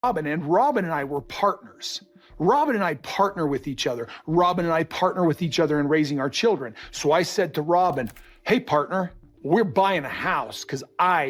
Robyn, and Robyn and I were partners. Robyn and I partner with each other. Robyn and I partner with each other in raising our children. So I said to Robyn, hey, partner, we're buying a house because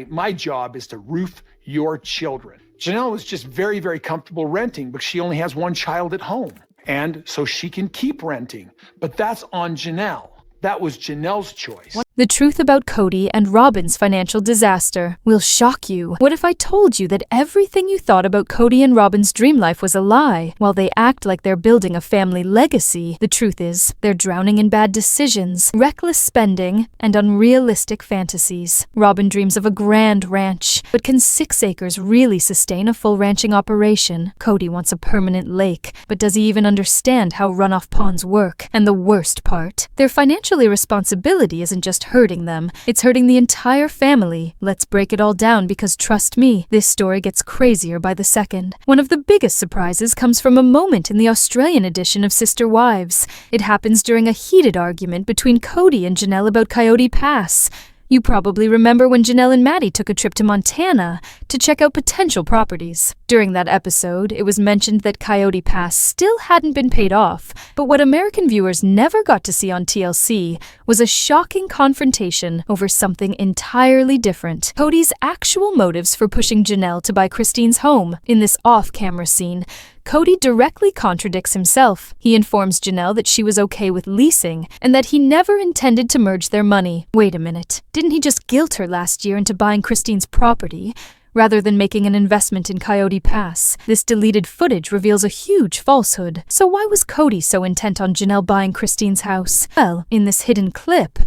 my job is to roof your children. Janelle was just very, very comfortable renting, but she only has one child at home. And so she can keep renting. But that's on Janelle. That was Janelle's choice. The truth about Kody and Robyn's financial disaster will shock you. What if I told you that everything you thought about Kody and Robyn's dream life was a lie? While they act like they're building a family legacy, the truth is they're drowning in bad decisions, reckless spending, and unrealistic fantasies. Robyn dreams of a grand ranch, but can 6 acres really sustain a full ranching operation? Kody wants a permanent lake, but does he even understand how runoff ponds work? And the worst part, their financial irresponsibility isn't just hurting them, it's hurting the entire family. Let's break it all down because trust me, this story gets crazier by the second. One of the biggest surprises comes from a moment in the Australian edition of Sister Wives. It happens during a heated argument between Kody and Janelle about Coyote Pass. You probably remember when Janelle and Maddie took a trip to Montana to check out potential properties. During that episode, it was mentioned that Coyote Pass still hadn't been paid off, but what American viewers never got to see on TLC was a shocking confrontation over something entirely different. Kody's actual motives for pushing Janelle to buy Christine's home. In this off-camera scene, Kody directly contradicts himself. He informs Janelle that she was okay with leasing and that he never intended to merge their money. Wait a minute, didn't he just guilt her last year into buying Christine's property rather than making an investment in Coyote Pass? This deleted footage reveals a huge falsehood. So why was Kody so intent on Janelle buying Christine's house? Well, in this hidden clip,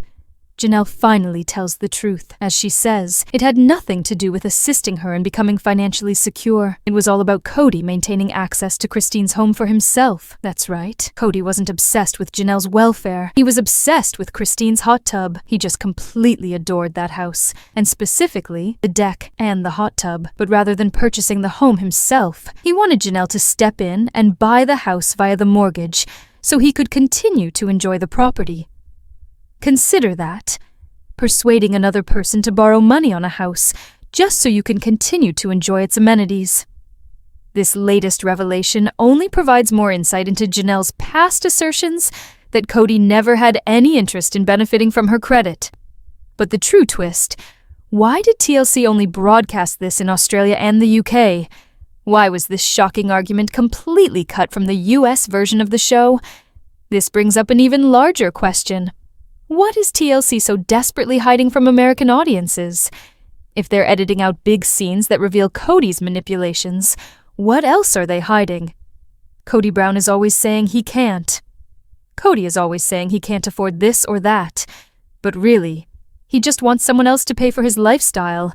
Janelle finally tells the truth. As she says, it had nothing to do with assisting her in becoming financially secure. It was all about Kody maintaining access to Christine's home for himself. That's right. Kody wasn't obsessed with Janelle's welfare. He was obsessed with Christine's hot tub. He just completely adored that house, and specifically the deck and the hot tub. But rather than purchasing the home himself, he wanted Janelle to step in and buy the house via the mortgage so he could continue to enjoy the property. Consider that. Persuading another person to borrow money on a house just so you can continue to enjoy its amenities. This latest revelation only provides more insight into Janelle's past assertions that Kody never had any interest in benefiting from her credit. But the true twist, why did TLC only broadcast this in Australia and the UK? Why was this shocking argument completely cut from the US version of the show? This brings up an even larger question. What is TLC so desperately hiding from American audiences? If they're editing out big scenes that reveal Kody's manipulations, what else are they hiding? Kody Brown is always saying he can't. Kody is always saying he can't afford this or that. But really, he just wants someone else to pay for his lifestyle.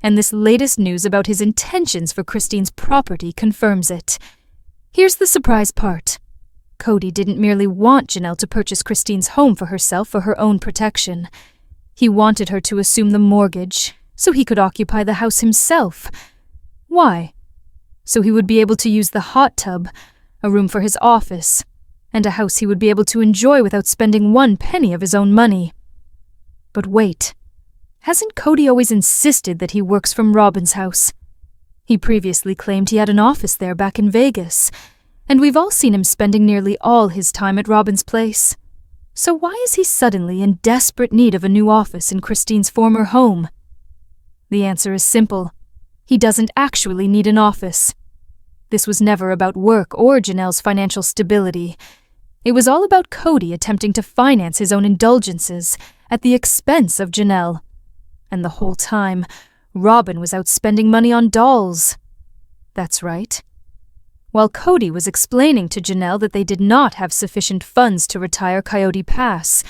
And this latest news about his intentions for Christine's property confirms it. Here's the surprise part. Kody didn't merely want Janelle to purchase Christine's home for herself for her own protection. He wanted her to assume the mortgage so he could occupy the house himself. Why? So he would be able to use the hot tub, a room for his office, and a house he would be able to enjoy without spending 1 penny of his own money. But wait, hasn't Kody always insisted that he works from Robyn's house? He previously claimed he had an office there back in Vegas, and we've all seen him spending nearly all his time at Robyn's place. So why is he suddenly in desperate need of a new office in Christine's former home? The answer is simple. He doesn't actually need an office. This was never about work or Janelle's financial stability. It was all about Kody attempting to finance his own indulgences at the expense of Janelle. And the whole time, Robyn was out spending money on dolls. That's right. While Kody was explaining to Janelle that they did not have sufficient funds to retire Coyote Pass,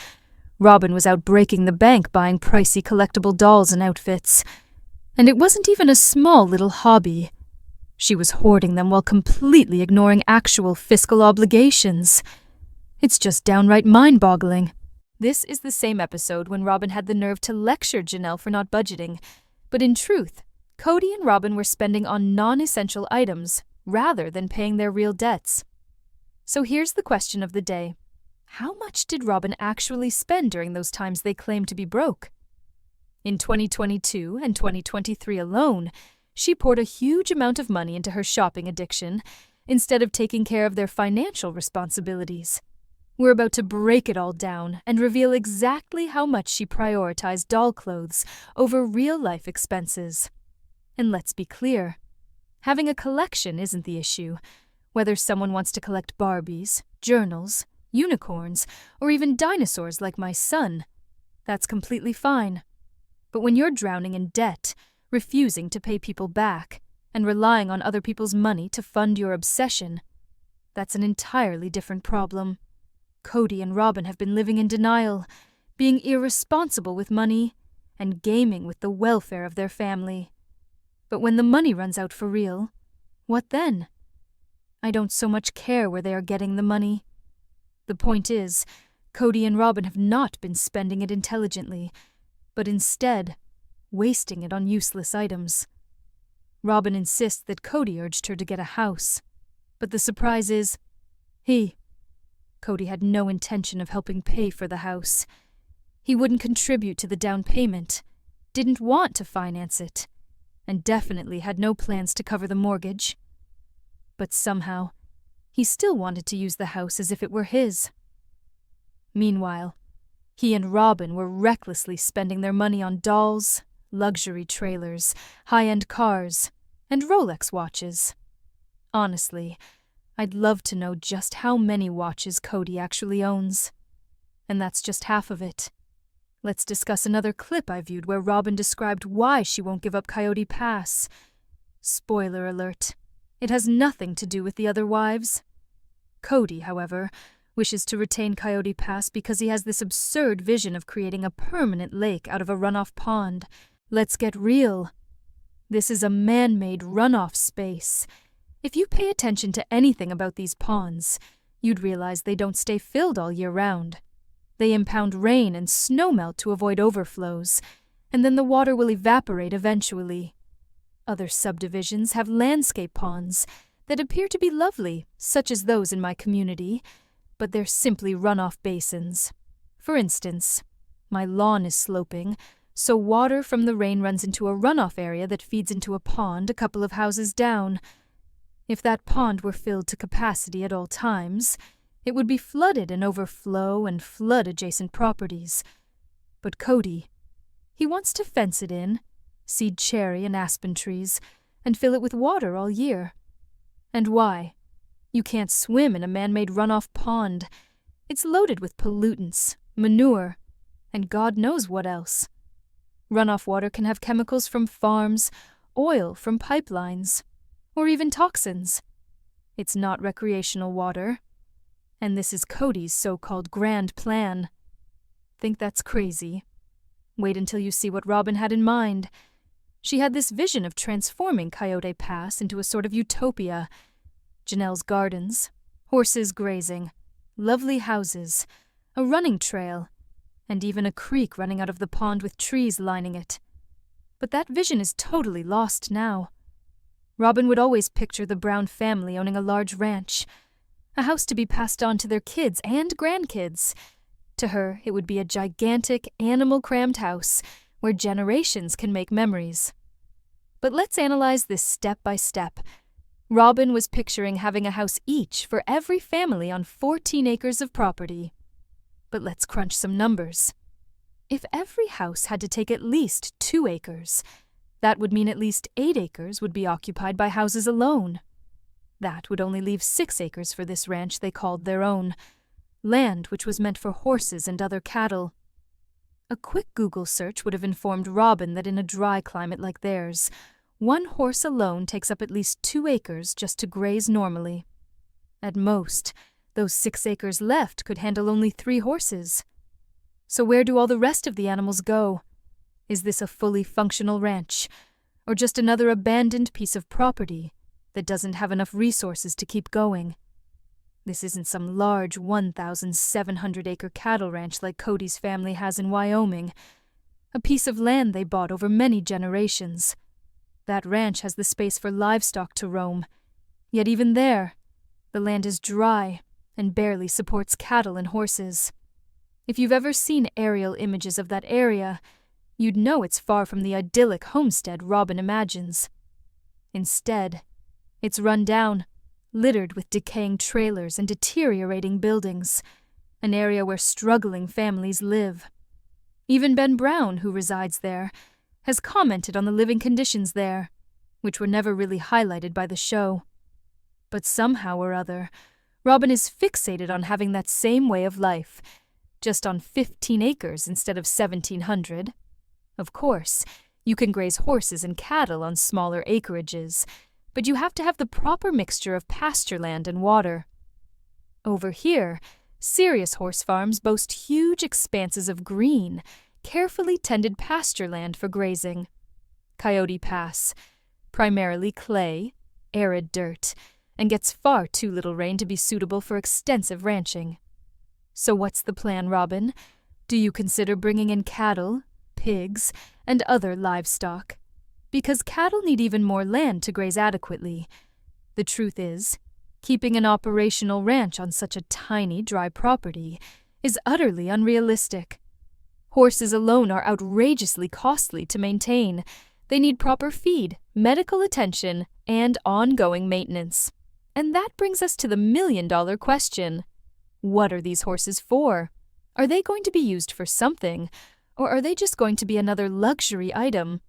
Robyn was out breaking the bank buying pricey collectible dolls and outfits. And it wasn't even a small little hobby. She was hoarding them while completely ignoring actual fiscal obligations. It's just downright mind-boggling. This is the same episode when Robyn had the nerve to lecture Janelle for not budgeting, but in truth, Kody and Robyn were spending on non-essential items rather than paying their real debts. So here's the question of the day. How much did Robyn actually spend during those times they claimed to be broke? In 2022 and 2023 alone, She poured a huge amount of money into her shopping addiction instead of taking care of their financial responsibilities. We're about to break it all down and reveal exactly how much she prioritized doll clothes over real-life expenses. And let's be clear, having a collection isn't the issue. Whether someone wants to collect Barbies, journals, unicorns, or even dinosaurs like my son, that's completely fine. But when you're drowning in debt, refusing to pay people back, and relying on other people's money to fund your obsession, that's an entirely different problem. Kody and Robyn have been living in denial, being irresponsible with money, and gaming with the welfare of their family. But when the money runs out for real, what then? I don't so much care where they are getting the money. The point is, Kody and Robyn have not been spending it intelligently, but instead wasting it on useless items. Robyn insists that Kody urged her to get a house, but the surprise is, Kody had no intention of helping pay for the house. He wouldn't contribute to the down payment, didn't want to finance it, and definitely had no plans to cover the mortgage. But somehow, he still wanted to use the house as if it were his. Meanwhile, he and Robyn were recklessly spending their money on dolls, luxury trailers, high-end cars, and Rolex watches. Honestly, I'd love to know just how many watches Kody actually owns. And that's just half of it. Let's discuss another clip I viewed where Robyn described why she won't give up Coyote Pass. Spoiler alert, it has nothing to do with the other wives. Kody, however, wishes to retain Coyote Pass because he has this absurd vision of creating a permanent lake out of a runoff pond. Let's get real. This is a man-made runoff space. If you pay attention to anything about these ponds, you'd realize they don't stay filled all year round. They impound rain and snowmelt to avoid overflows, and then the water will evaporate eventually. Other subdivisions have landscape ponds that appear to be lovely, such as those in my community, but they're simply runoff basins. For instance, my lawn is sloping, so water from the rain runs into a runoff area that feeds into a pond a couple of houses down. If that pond were filled to capacity at all times, it would be flooded and overflow and flood adjacent properties. But Kody, he wants to fence it in, seed cherry and aspen trees, and fill it with water all year. And why? You can't swim in a man-made runoff pond. It's loaded with pollutants, manure, and God knows what else. Runoff water can have chemicals from farms, oil from pipelines, or even toxins. It's not recreational water. And this is Kody's so-called grand plan. Think that's crazy? Wait until you see what Robyn had in mind. She had this vision of transforming Coyote Pass into a sort of utopia. Janelle's gardens, horses grazing, lovely houses, a running trail, and even a creek running out of the pond with trees lining it. But that vision is totally lost now. Robyn would always picture the Brown family owning a large ranch, a house to be passed on to their kids and grandkids. To her, it would be a gigantic, animal-crammed house where generations can make memories. But let's analyze this step by step. Robyn was picturing having a house each for every family on 14 acres of property. But let's crunch some numbers. If every house had to take at least 2 acres, that would mean at least 8 acres would be occupied by houses alone. That would only leave 6 acres for this ranch they called their own, land which was meant for horses and other cattle. A quick Google search would have informed Robyn that in a dry climate like theirs, 1 horse alone takes up at least 2 acres just to graze normally. At most, those 6 acres left could handle only 3 horses. So where do all the rest of the animals go? Is this a fully functional ranch, or just another abandoned piece of property that doesn't have enough resources to keep going? This isn't some large 1,700-acre cattle ranch like Kody's family has in Wyoming, a piece of land they bought over many generations. That ranch has the space for livestock to roam, yet even there, the land is dry and barely supports cattle and horses. If you've ever seen aerial images of that area, you'd know it's far from the idyllic homestead Robyn imagines. Instead, it's run down, littered with decaying trailers and deteriorating buildings, an area where struggling families live. Even Ben Brown, who resides there, has commented on the living conditions there, which were never really highlighted by the show. But somehow or other, Robyn is fixated on having that same way of life, just on 15 acres instead of 1,700. Of course, you can graze horses and cattle on smaller acreages, but you have to have the proper mixture of pasture land and water. Over here, serious horse farms boast huge expanses of green, carefully tended pasture land for grazing. Kody Pass, primarily clay, arid dirt, and gets far too little rain to be suitable for extensive ranching. So what's the plan, Robyn? Do you consider bringing in cattle, pigs, and other livestock? Because cattle need even more land to graze adequately. The truth is, keeping an operational ranch on such a tiny, dry property is utterly unrealistic. Horses alone are outrageously costly to maintain. They need proper feed, medical attention, and ongoing maintenance. And that brings us to the million-dollar question. What are these horses for? Are they going to be used for something, or are they just going to be another luxury item,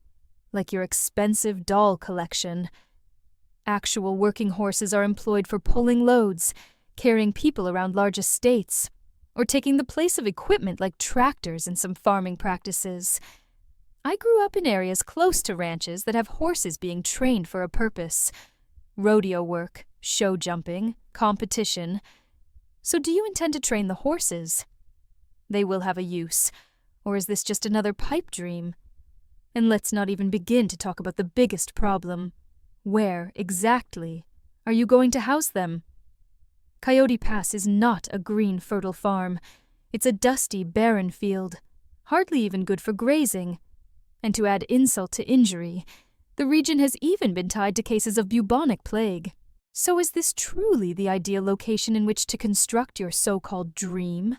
like your expensive doll collection? Actual working horses are employed for pulling loads, carrying people around large estates, or taking the place of equipment like tractors in some farming practices. I grew up in areas close to ranches that have horses being trained for a purpose. Rodeo work, show jumping, competition. So do you intend to train the horses? They will have a use, or is this just another pipe dream? And let's not even begin to talk about the biggest problem. Where, exactly, are you going to house them? Kody Pass is not a green, fertile farm. It's a dusty, barren field, hardly even good for grazing. And to add insult to injury, the region has even been tied to cases of bubonic plague. So is this truly the ideal location in which to construct your so-called dream?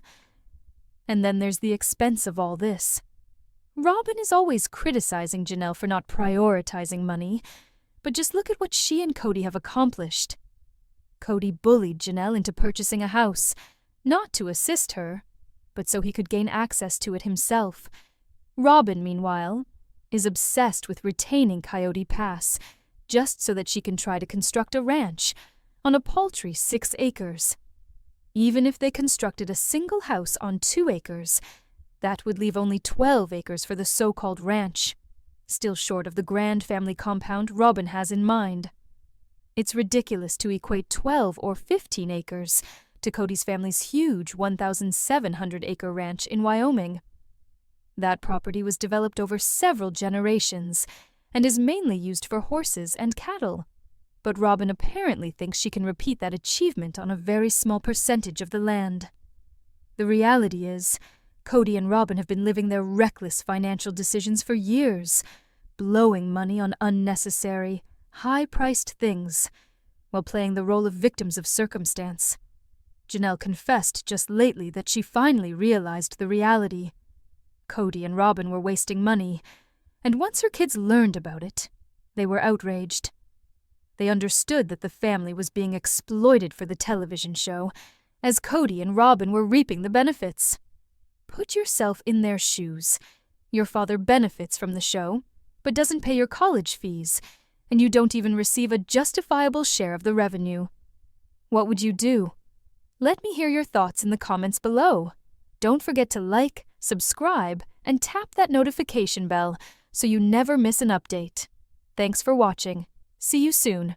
And then there's the expense of all this. Robyn is always criticizing Janelle for not prioritizing money, but just look at what she and Kody have accomplished. Kody bullied Janelle into purchasing a house, not to assist her, but so he could gain access to it himself. Robyn, meanwhile, is obsessed with retaining Kody Pass, just so that she can try to construct a ranch on a paltry 6 acres. Even if they constructed a single house on 2 acres, that would leave only 12 acres for the so-called ranch, still short of the grand family compound Robyn has in mind. It's ridiculous to equate 12 or 15 acres to Kody's family's huge 1,700-acre ranch in Wyoming. That property was developed over several generations and is mainly used for horses and cattle. But Robyn apparently thinks she can repeat that achievement on a very small percentage of the land. The reality is, Kody and Robyn have been living their reckless financial decisions for years, blowing money on unnecessary, high-priced things, while playing the role of victims of circumstance. Janelle confessed just lately that she finally realized the reality. Kody and Robyn were wasting money, and once her kids learned about it, they were outraged. They understood that the family was being exploited for the television show, as Kody and Robyn were reaping the benefits. Put yourself in their shoes. Your father benefits from the show, but doesn't pay your college fees, and you don't even receive a justifiable share of the revenue. What would you do? Let me hear your thoughts in the comments below. Don't forget to like, subscribe, and tap that notification bell so you never miss an update. Thanks for watching. See you soon.